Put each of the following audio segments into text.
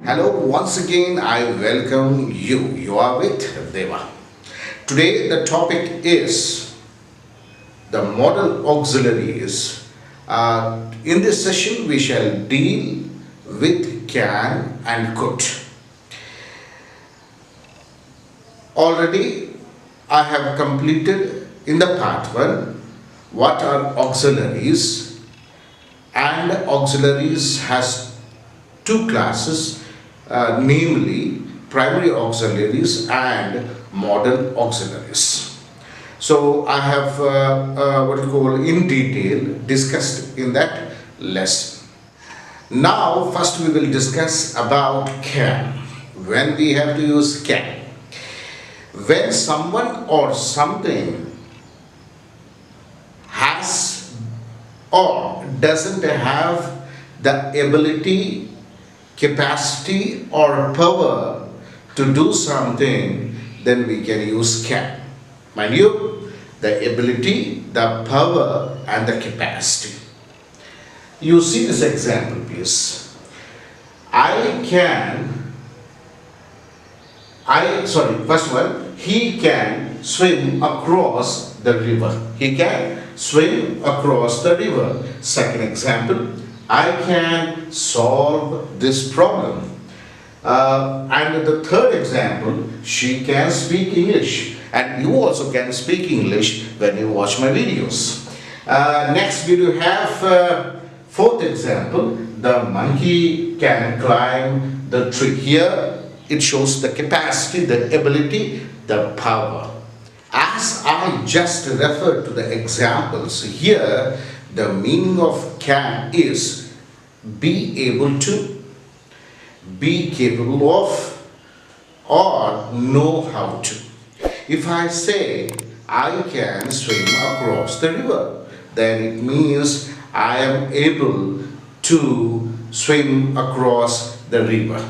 Hello, once again I welcome you. You are with Deva. Today the topic is the modal auxiliaries. In this session we shall deal with can and could. Already I have completed in the part 1 what are auxiliaries, and auxiliaries has two classes, namely primary auxiliaries and modal auxiliaries. So I have what you call in detail discussed in that lesson. Now first we will discuss about can. When we have to use can. When someone or something has or doesn't have the ability, capacity or power to do something, then we can use can. Mind you, the ability, the power and the capacity. You see this example, please. First one, he can swim across the river. He can swim across the river. Second example, I can solve this problem. And the third example, she can speak English. And you also can speak English when you watch my videos. Next we do have fourth example, the monkey can climb the tree. Here it shows the capacity, the ability, the power. As I just referred to the examples, here the meaning of can is be able to, be capable of, or know how to. If I say I can swim across the river, then it means I am able to swim across the river.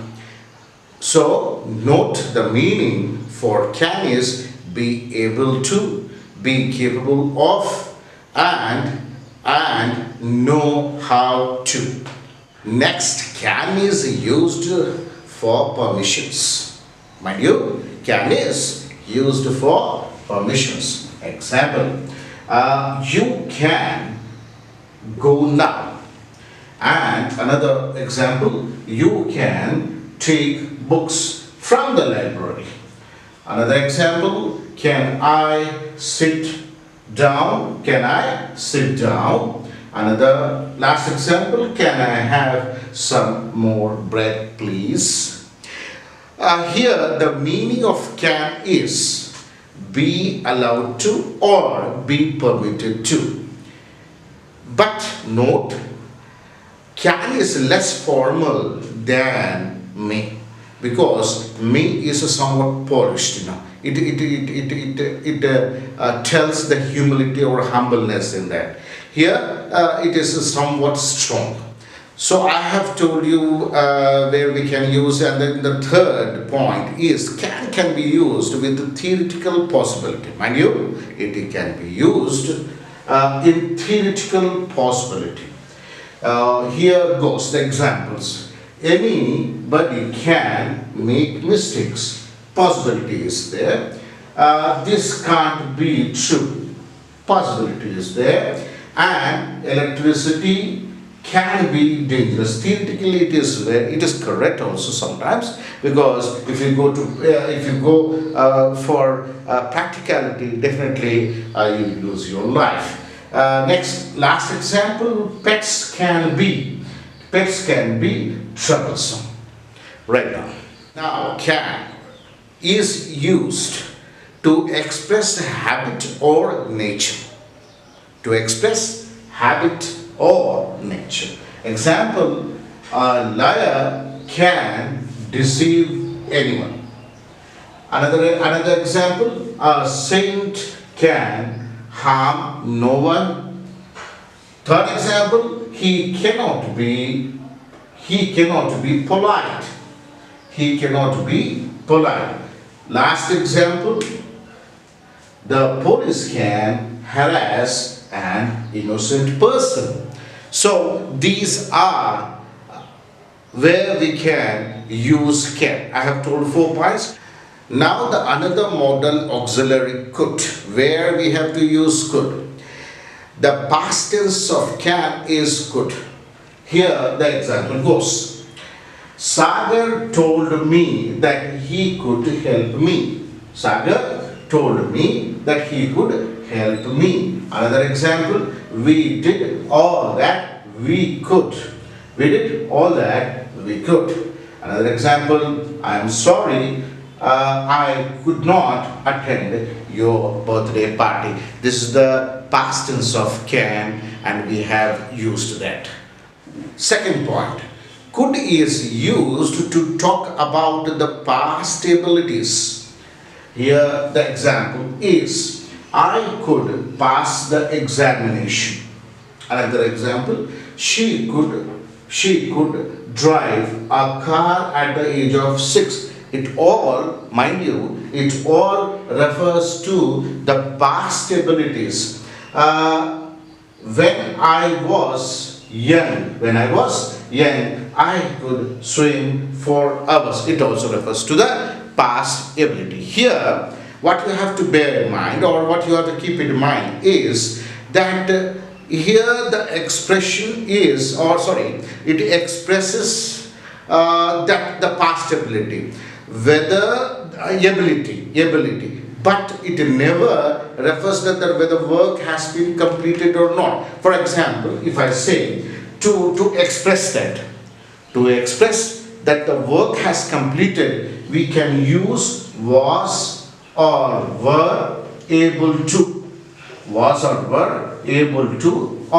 So note the meaning for can is be able to, be capable of, and know how to. Next, can is used for permissions. Mind you, can is used for permissions. Example, you can go now. And another example, you can take books from the library. Another example, can I sit down? Can I sit down? Another last example, can I have some more bread, please? Here the meaning of can is be allowed to or be permitted to. But note, can is less formal than may, because may is somewhat polished. It tells the humility or humbleness in that. Here it is somewhat strong. So I have told you where we can use, and then the third point is can be used with the theoretical possibility. Mind you, it can be used in theoretical possibility. Here goes the examples. Anybody can make mistakes. Possibility is there. This can't be true. Possibility is there. And electricity can be dangerous. Theoretically, it is correct also sometimes, because if you go for practicality, definitely you lose your life. Last example, pets can be troublesome. Right now, can is used to express habit or nature. To express habit or nature. Example, a liar can deceive anyone. Another example, a saint can harm no one. Third example, he cannot be polite. He cannot be polite. Last example, the police can harass an innocent person. So these are where we can use can. I have told 4 points. Now the another modal auxiliary could, where we have to use could. The past tense of can is could. Here the example goes. Sagar told me that he could help me. Sagar told me that he could help me. Another example, we did all that we could. We did all that we could. Another example, I am sorry, I could not attend your birthday party. This is the past tense of can, and we have used that. Second point, could is used to talk about the past abilities. Here the example is, I could pass the examination. Another example, she could drive a car at the age of 6. It all, mind you, it all refers to the past abilities. When I was young, I could swim for hours. It also refers to the past ability. Here, what you have to bear in mind, or what you have to keep in mind, is that here the expression is, it expresses that the past ability, whether ability, but it never refers that whether work has been completed or not. For example, if I say to express that the work has completed, we can use was or were able to,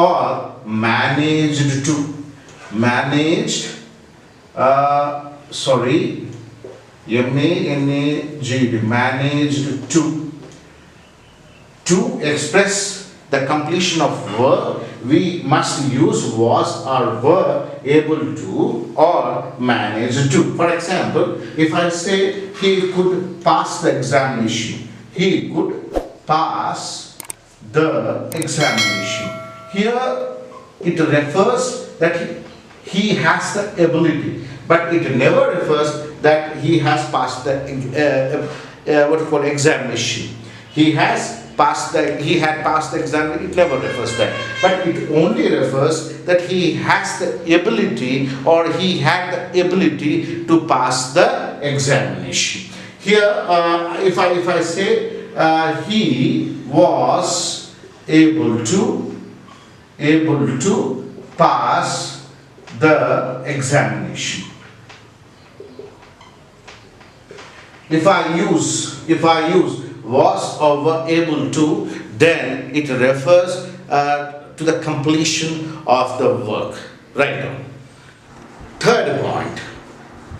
or managed to, managed to express the completion of work, we must use was or were able to or managed to. For example, if I say he could pass the examination, he could pass the examination. Here it refers that he has the ability, but it never refers that he has passed the examination. He had passed the exam. It never refers that, but it only refers that he has the ability, or he had the ability to pass the examination. Here, if I say he was able to pass the examination. If I use was or were able to, then it refers to the completion of the work. Right now. Third point,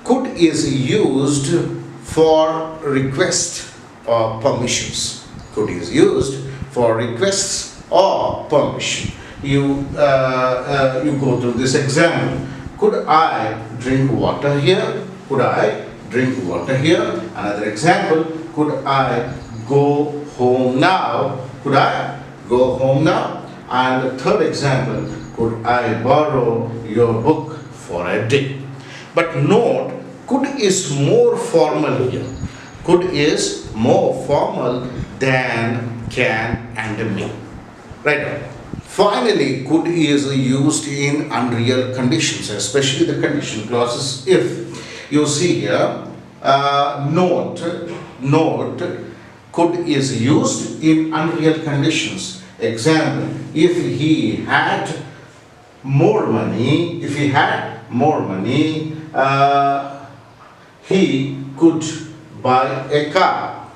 could is used for request or permissions. Could is used for requests or permission. You go through this example. Could I drink water here? Could I drink water here? Another example, could I go home now? Could I go home now? And the third example, could I borrow your book for a day? But note, could is more formal here. Could is more formal than can and may. Right? Finally, could is used in unreal conditions, especially the condition clauses if. You see here, note, could is used in unreal conditions. Example, if he had more money, he could buy a car.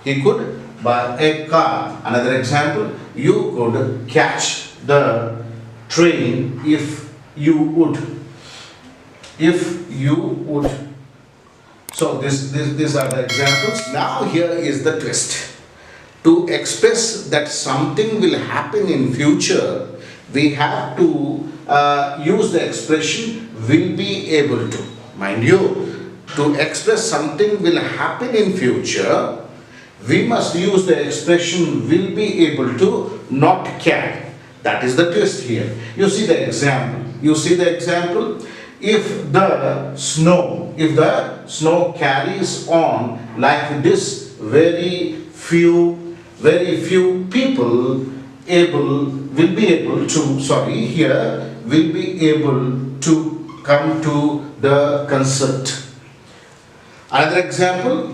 Another example, you could catch the train if you would. So these are the examples. Now here is the twist. To express that something will happen in future, we have to use the expression will be able to. Mind you, to express something will happen in future, we must use the expression will be able to, not can. That is the twist here. You see the example. if the snow carries on like this, very few people will be able to come to the concert. Another example,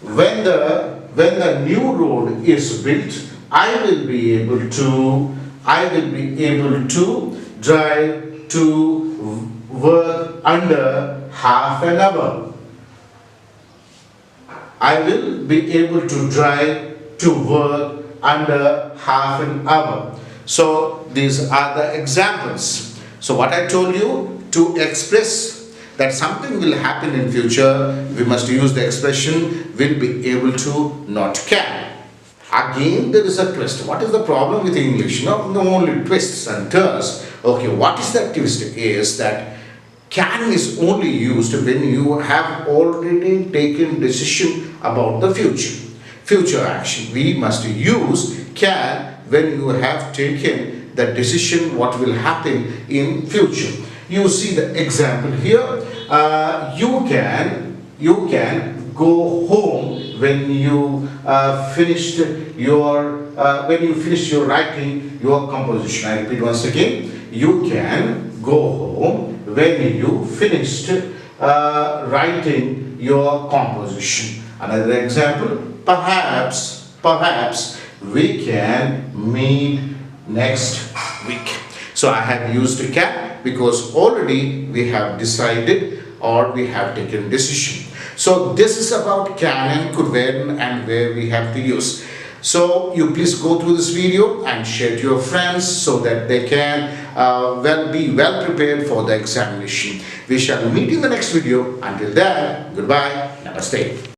when the new road is built, I will be able to drive to work under half an hour. I will be able to drive to work under half an hour. So these are the examples. So what I told you, to express that something will happen in future, we must use the expression will be able to, not can. Again, there is a twist. What is the problem with English? No only twists and turns. Okay, what is that twist? Is that can is only used when you have already taken decision about the future action. We must use can when you have taken the decision what will happen in future. You see the example here. You can go home when you finished your writing your composition. I repeat once again. You can go home when you finished writing your composition. Another example. Perhaps we can meet next week. So I have used can because already we have decided or we have taken decision. So this is about can and could, when and where we have to use. So you please go through this video and share to your friends so that they can be well prepared for the examination. We shall meet in the next video. Until then, goodbye. Namaste.